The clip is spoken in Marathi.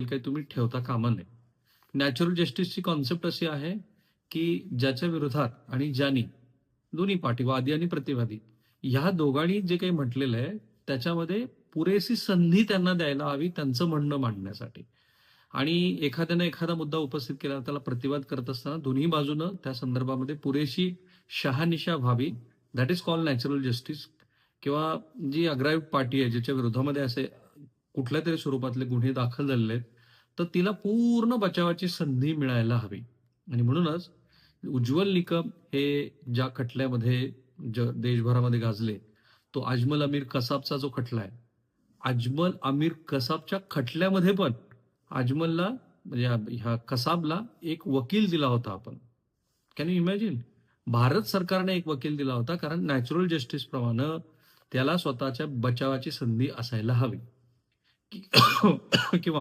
काही तुम्ही ठेवता कामा नये. नॅचरल जस्टिसची कॉन्सेप्ट अशी आहे, की ज्याच्या विरोधात आणि ज्यानी दोन्ही पाठी वादी आणि प्रतिवादी ह्या दोघांनी जे काही म्हटलेलं आहे, त्याच्यामध्ये पुरेशी संधी त्यांना द्यायला हवी त्यांचं म्हणणं मांडण्यासाठी. आणि एखाद्याने एखादा मुद्दा उपस्थित केला, त्याला प्रतिवाद करत असताना दोन्ही बाजूनं त्या संदर्भामध्ये पुरेशी शहानिशा व्हावी. That is called natural justice. किंवा जी अग्राह्य पार्टी आहे, ज्याच्या विरोधामध्ये असे कुठल्यातरी स्वरूपातले गुन्हे दाखल झालेले आहेत, तर तिला पूर्ण बचावाची संधी मिळायला हवी. आणि म्हणूनच उज्ज्वल निकम हे ज्या खटल्यामध्ये देशभरामध्ये गाजले, तो अजमल अमीर कसाबचा जो खटला आहे, अजमल अमीर कसाबच्या खटल्यामध्ये पण अजमलला म्हणजे ह्या कसाबला एक वकील दिला होता आपण. Can you imagine? भारत सरकारने एक वकील दिला होता, कारण नॅचरल जस्टिस प्रमाणे त्याला स्वतःच्या बचावाची संधी असायला हवी. की किंवा